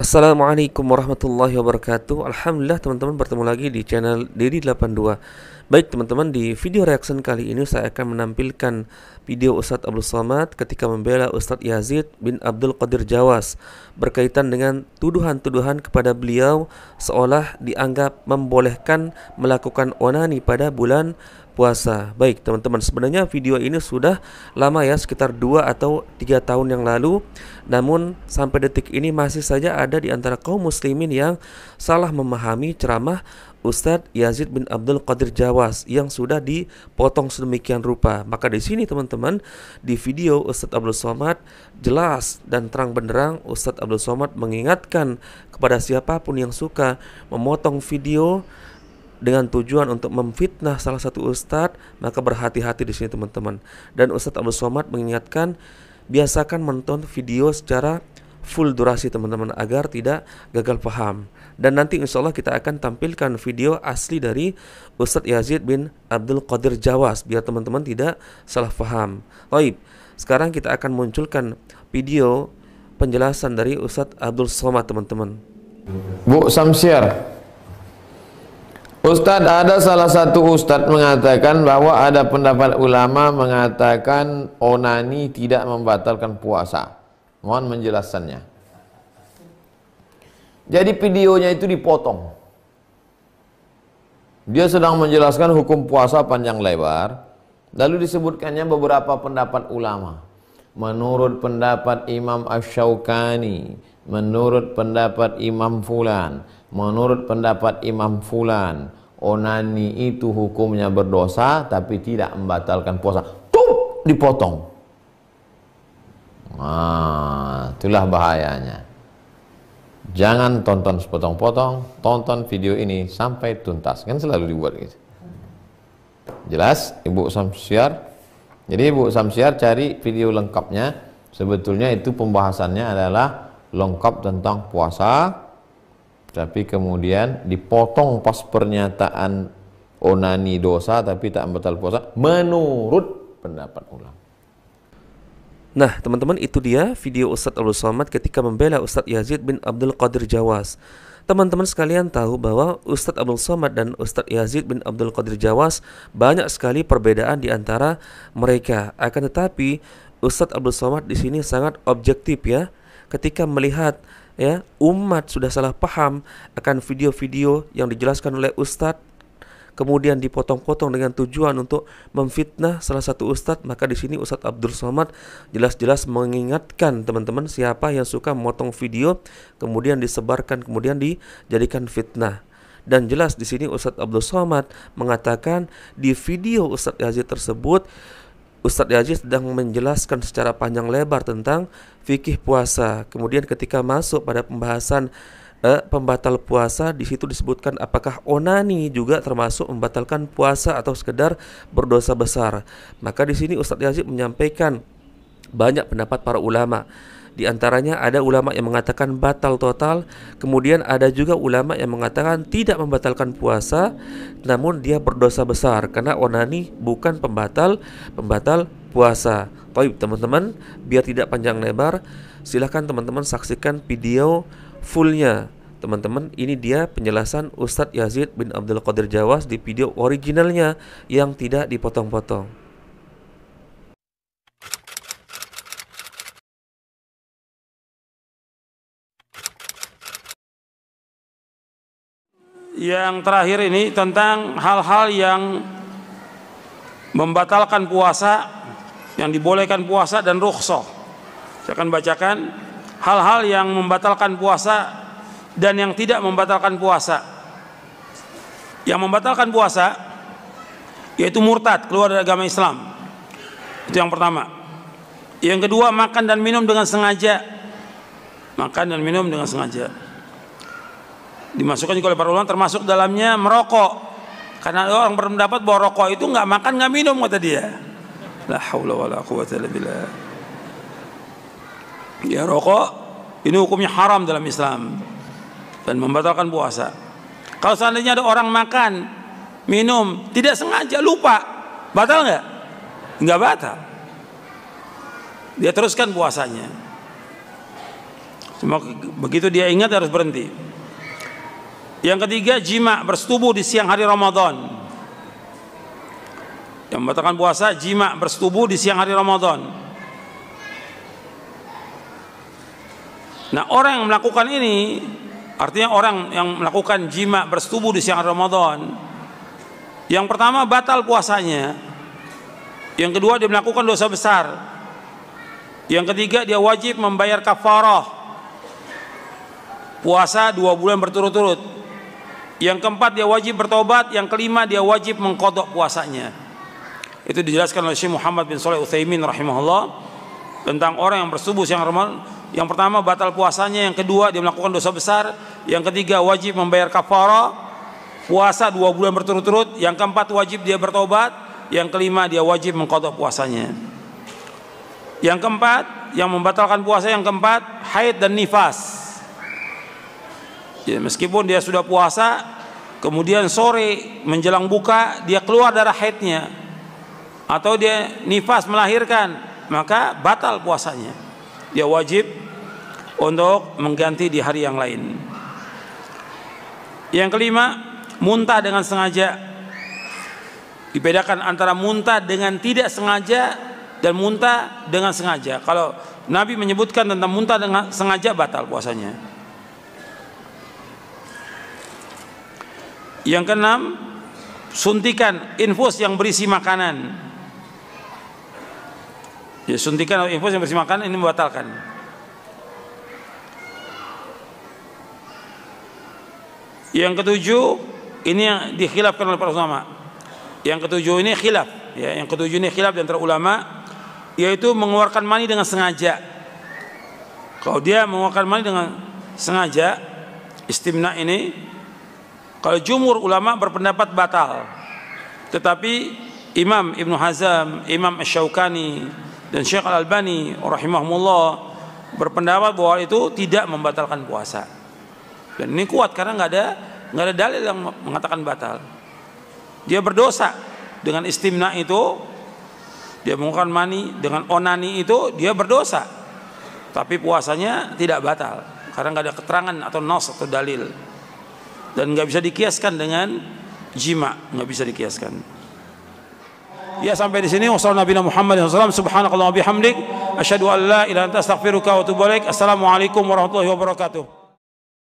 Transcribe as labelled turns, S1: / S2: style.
S1: Assalamualaikum warahmatullahi wabarakatuh. Alhamdulillah teman-teman bertemu lagi di channel Dedi82. Baik teman-teman, di video reaction kali ini saya akan menampilkan video Ustadz Abdul Somad ketika membela Ustadz Yazid bin Abdul Qadir Jawas berkaitan dengan tuduhan-tuduhan kepada beliau seolah dianggap membolehkan melakukan onani pada bulan puasa. Baik teman-teman, sebenarnya video ini sudah lama ya, sekitar 2 atau 3 tahun yang lalu. Namun sampai detik ini masih saja ada di antara kaum muslimin yang salah memahami ceramah Ustadz Yazid bin Abdul Qadir Jawas yang sudah dipotong sedemikian rupa. Maka di sini teman-teman, di video Ustadz Abdul Somad jelas dan terang benderang Ustadz Abdul Somad mengingatkan kepada siapapun yang suka memotong video dengan tujuan untuk memfitnah salah satu ustadz, maka berhati-hati di sini teman-teman. Dan Ustadz Abdul Somad mengingatkan, biasakan menonton video secara full durasi teman-teman agar tidak gagal paham. Dan nanti insya Allah kita akan tampilkan video asli dari Ustadz Yazid bin Abdul Qadir Jawas biar teman-teman tidak salah paham. Baik, sekarang kita akan munculkan video penjelasan dari Ustadz Abdul Somad teman-teman.
S2: Bu Samsiar, Ustadz, ada salah satu ustadz mengatakan bahwa ada pendapat ulama mengatakan onani tidak membatalkan puasa. Mohon menjelaskannya. Jadi videonya itu dipotong. Dia sedang menjelaskan hukum puasa panjang lebar, lalu disebutkannya beberapa pendapat ulama. Menurut pendapat Imam Asy-Syaukani, menurut pendapat Imam Fulan, menurut pendapat Imam Fulan, onani itu hukumnya berdosa tapi tidak membatalkan puasa. Tuh, dipotong. Nah, itulah bahayanya. Jangan tonton sepotong-potong, tonton video ini sampai tuntas. Kan selalu dibuat gitu. Jelas, Ibu Samsiar? Jadi Ibu Samsiar cari video lengkapnya. Sebetulnya itu pembahasannya adalah lengkap tentang puasa, tapi kemudian dipotong pas pernyataan onani dosa tapi tak membatalkan puasa menurut pendapat ulama.
S1: Nah teman-teman, itu dia video Ustadz Abdul Somad ketika membela Ustadz Yazid bin Abdul Qadir Jawas. Teman-teman sekalian tahu bahwa Ustadz Abdul Somad dan Ustadz Yazid bin Abdul Qadir Jawas banyak sekali perbedaan di antara mereka. Akan tetapi Ustadz Abdul Somad di sini sangat objektif ya, ketika melihat ya umat sudah salah paham akan video-video yang dijelaskan oleh Ustadz, kemudian dipotong-potong dengan tujuan untuk memfitnah salah satu ustadz, maka di sini Ustadz Abdul Somad jelas-jelas mengingatkan teman-teman siapa yang suka memotong video kemudian disebarkan kemudian dijadikan fitnah. Dan jelas di sini Ustadz Abdul Somad mengatakan di video Ustadz Yazid tersebut, Ustadz Yazid sedang menjelaskan secara panjang lebar tentang fikih puasa. Kemudian ketika masuk pada pembahasan pembatal puasa, di situ disebutkan apakah onani juga termasuk membatalkan puasa atau sekedar berdosa besar. Maka di sini Ustadz Yazid menyampaikan banyak pendapat para ulama. Di antaranya ada ulama yang mengatakan batal total, kemudian ada juga ulama yang mengatakan tidak membatalkan puasa, namun dia berdosa besar karena onani bukan pembatal puasa. Baik teman-teman, biar tidak panjang lebar, silahkan teman-teman saksikan video fullnya. Teman-teman, ini dia penjelasan Ustadz Yazid bin Abdul Qadir Jawas di video originalnya yang tidak dipotong-potong.
S3: Yang terakhir ini tentang hal-hal yang membatalkan puasa, yang dibolehkan puasa dan rukhsah. Saya akan bacakan hal-hal yang membatalkan puasa dan yang tidak membatalkan puasa. Yang membatalkan puasa yaitu murtad, keluar dari agama Islam. Itu yang pertama. Yang kedua, makan dan minum dengan sengaja. Makan dan minum dengan sengaja. Dimasukkan juga oleh para ulama, termasuk dalamnya merokok. Karena orang berpendapat bahwa rokok itu nggak makan nggak minum, kata dia. La haula wala quwwata illa billah. Ya, rokok ini hukumnya haram dalam Islam dan membatalkan puasa. Kalau seandainya ada orang makan, minum, tidak sengaja, lupa, batal nggak? Nggak batal. Dia teruskan puasanya. Cuma begitu dia ingat harus berhenti. Yang ketiga, jima bersetubuh di siang hari Ramadan. Yang membatalkan puasa, jima bersetubuh di siang hari Ramadan. Nah, orang yang melakukan ini, artinya orang yang melakukan jima bersetubuh di siang hari Ramadan, yang pertama batal puasanya, yang kedua dia melakukan dosa besar, yang ketiga dia wajib membayar kafarah puasa 2 bulan berturut-turut, yang keempat dia wajib bertobat, yang kelima dia wajib mengqadha puasanya. Itu dijelaskan oleh Syekh Muhammad bin Shalih Al-Utsaimin rahimahullah tentang orang yang bersetubuh siang Ramadan. Yang pertama batal puasanya, yang kedua dia melakukan dosa besar, yang ketiga wajib membayar kafarah puasa 2 bulan berturut-turut, yang keempat wajib dia bertobat, yang kelima dia wajib mengqadha puasanya. Yang keempat, yang membatalkan puasa yang keempat, haid dan nifas. Jadi, meskipun dia sudah puasa, kemudian sore menjelang buka dia keluar darah haidnya, atau dia nifas melahirkan, maka batal puasanya. Dia wajib untuk mengganti di hari yang lain. Yang kelima, muntah dengan sengaja. Dibedakan antara muntah dengan tidak sengaja dan muntah dengan sengaja. Kalau Nabi menyebutkan tentang muntah dengan sengaja, batal puasanya. Yang keenam, suntikan infus yang berisi makanan. Ya, suntikan atau infus yang berisi makanan ini membatalkan. Yang ketujuh, ini yang dikhilafkan oleh para ulama. Yang ketujuh ini khilaf, ya, yang ketujuh ini khilaf di antara ulama, yaitu mengeluarkan mani dengan sengaja. Kalau dia mengeluarkan mani dengan sengaja, istimna ini, kalau jumhur ulama berpendapat batal, tetapi Imam Ibnu Hazm, Imam Asy-Syaukani dan Syekh Al-Albani rahimahumullah berpendapat bahwa itu tidak membatalkan puasa. Dan ini kuat karena nggak ada dalil yang mengatakan batal. Dia berdosa dengan istimna itu, dia mengeluarkan mani dengan onani itu, dia berdosa. Tapi puasanya tidak batal karena nggak ada keterangan atau nas atau dalil. Dan nggak bisa dikiaskan dengan jima, nggak bisa dikiaskan. Ya, sampai di sini. Wassalamualaikum warahmatullahi wabarakatuh. Subhanakallahumma bihamdik, asyhadu an la ilaha illa anta astaghfiruka wa atubu ilaik. Assalamualaikum warahmatullahi wabarakatuh.